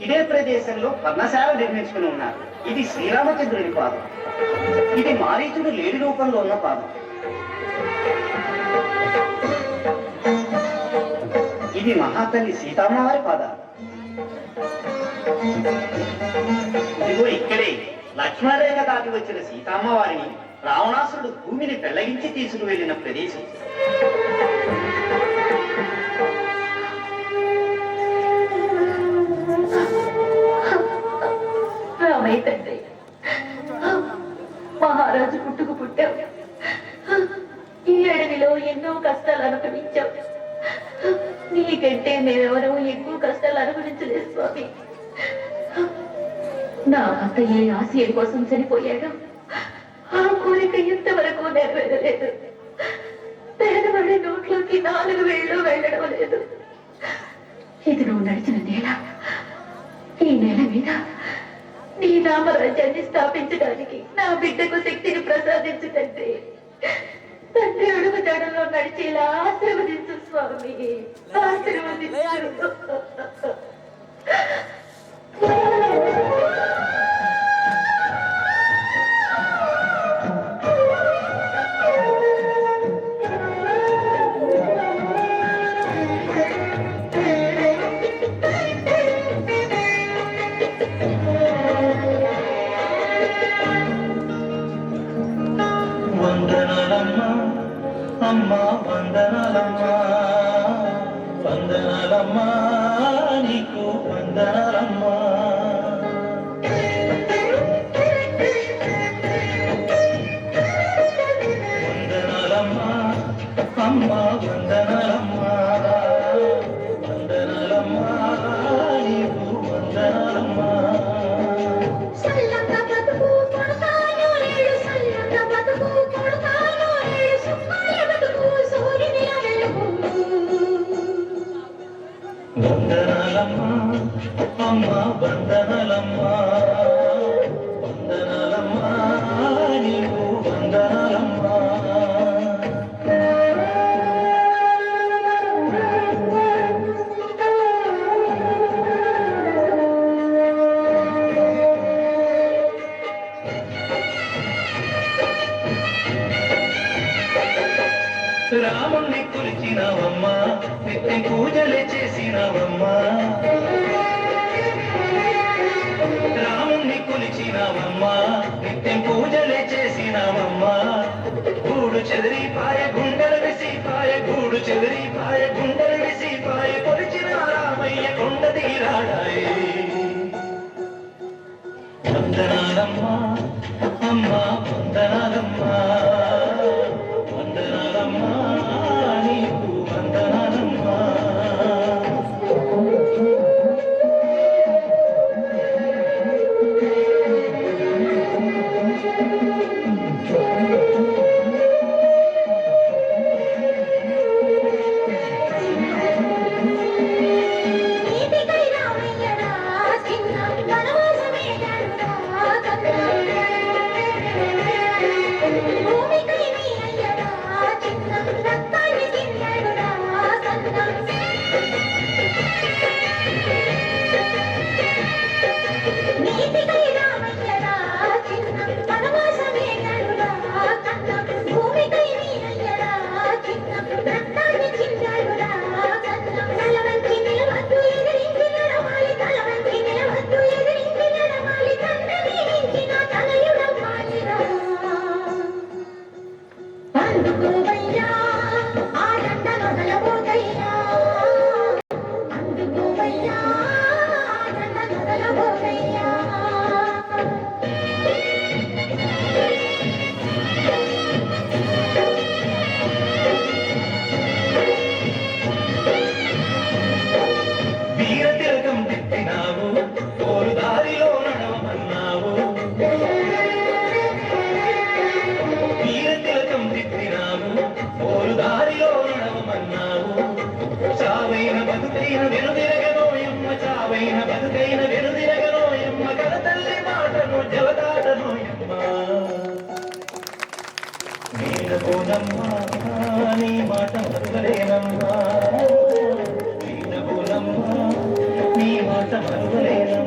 ఇదే ప్రదేశంలో పర్ణశాల నిర్మించుకుని ఉన్నారు. ఇది శ్రీరామచంద్రుని పాదం. ఇది మారీచుడు లేడి రూపంలో ఉన్న పాదం. ఇది మహాతల్లి సీతమ్మవారి పాదాలు. ఇదిగో ఇక్కడే లక్ష్మణరేఖ దాటి వచ్చిన సీతమ్మవారిని రావణాసురుడు భూమిని పెళ్లగించి తీసుకు వెళ్లిన ప్రదేశం. రామయ్య తండ్రి, మహారాజు పుట్టుకు పుట్టావు. ఈ అడవిలో ఎన్నో కష్టాలు అనుభవించావు. నీకంటే మేమెవరూ ఎక్కువ కష్టాలు అనుభవించలేదు స్వామి. నా భర్త ఏ ఆశయం కోసం చనిపోయాడు, ఆ కోరిక ఎంతవరకు నెరవేరలేదు. పేదవాడి నోట్లోకి 4 వేళ్ళు వెళ్ళడం లేదు. ఇది నువ్వు నడిచిన నేల. ఈ నేల మీద నీ నామరాజ్యాన్ని స్థాపించడానికి నా బిడ్డకు శక్తిని ప్రసాదించు తండ్రి. తండ్రి అడుగుజాడలో నడిచేలా ఆశీర్వదించు స్వామి, ఆశీర్వదించు. అమ్మా వందనాలమ్మా, వందనాలమ్మా, నీకు వందనాలమ్మా. వందనాలమ్మా అమ్మా, వందనాలమ్మా, వందనాలమ్మా, నీకు వందనాలమ్మా. వందనాలమ్మా అమ్మా, వందనాలమ్మా, వందనాలమ్మా, నీకు వందనాలమ్మా. రాముణ్ణి కొలిచినావమ్మా, నిత్యం పూజలే చేసినావమ్మా. రాముణ్ణి కొలిచినావమ్మా, నిత్యం పూజలే చేసినావమ్మా. గూడు చెదిరిపాయ గుండెలు విసిపాయ, గూడు చెదిరిపాయ గుండెలు విసిపాయ, కొలిచిన రామయ్య కొండ తీరాడాయే. వందనాలమ్మా అమ్మా, వందనాలమ్మా, వందనాలమ్మా, నీకు వందనాలమ్మా. నీ మాట మరువలేనమ్మా, నీ మాట మరువలేనమ్మా.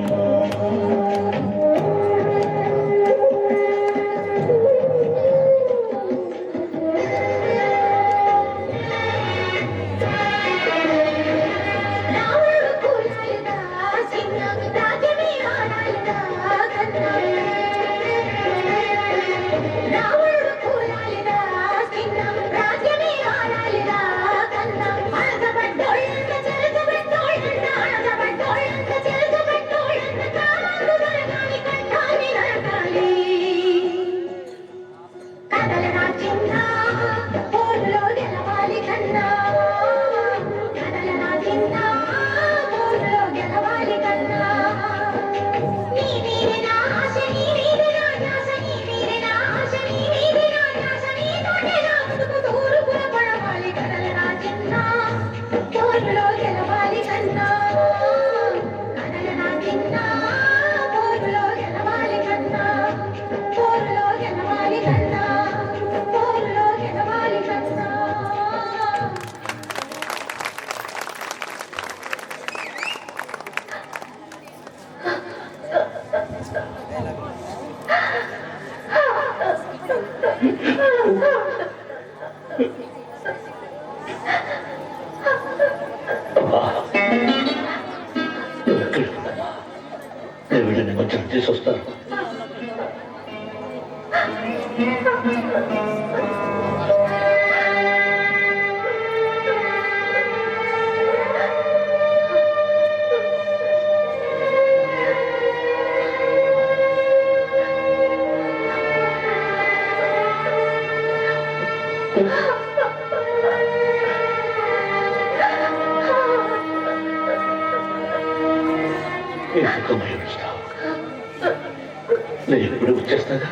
నిన్న పోరులో గెలవాలి కన్నా పోరులో గెలవాలి కన్నా పోరులో గెలవాలి కన్నా నేను వీళ్ళని కొంచెం తీసుకొస్తాను. ఎందుకు ఏడుస్తావు? నేను ఎప్పుడు వచ్చేస్తాగా.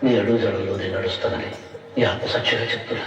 నీ అడుగు జడల్లో నేను నడుస్తానని నీ ఆత్మ సాక్షిగా చెప్తున్నా.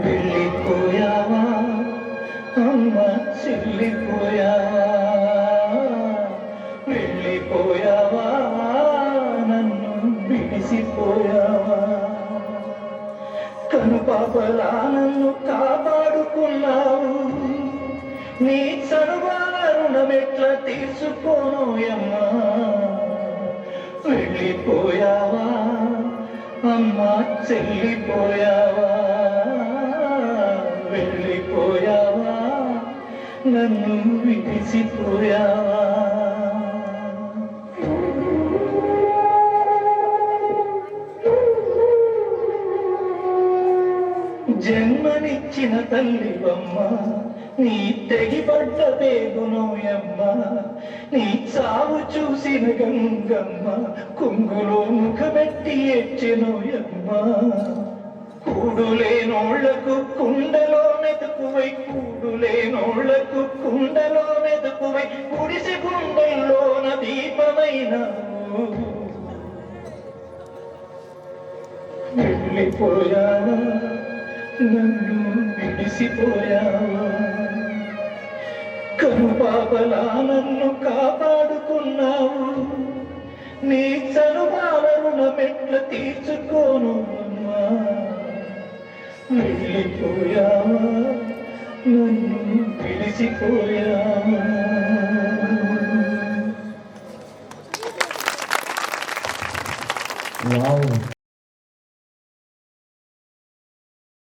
వెళ్ళిపోయావా అమ్మ, చెల్లిపోయావా, వెళ్ళిపోయావా, నన్ను విడిసిపోయావా, కనుపాపలా నన్ను కాపాడుకున్నావు, నీ చనువాల రుణమెట్లా తీర్చుకోనోయమ్మా, వెళ్ళిపోయావా అమ్మా, చెల్లిపోయావా, వెళ్ళిపోయావా, నన్ను విడిసిపోయావా. జన్మనిచ్చిన తల్లివమ్మ, నీ తెగిపడ్డ పేగునోయమ్మ, నీ చావు చూసిన గంగమ్మ, కుంగులో ముఖమెట్టి ఎచ్చినోయమ్మ, కూడులేనోళ్లకు కుండలో మెతుకువై, కూడులేనోళ్లకు కుండలో మెతుకువై, గుడిసె గుండెల్లోన దీపమైనావు, వెళ్ళిపోయావా నన్ను విడిసిపోయావా కనుపాపలా నన్ను కాపాడుకున్నావు నీ చనుబాల రుణమెట్ల తీర్చుకోను అమ్మా వెళ్ళిపోయావా నన్ను విడిసిపోయావా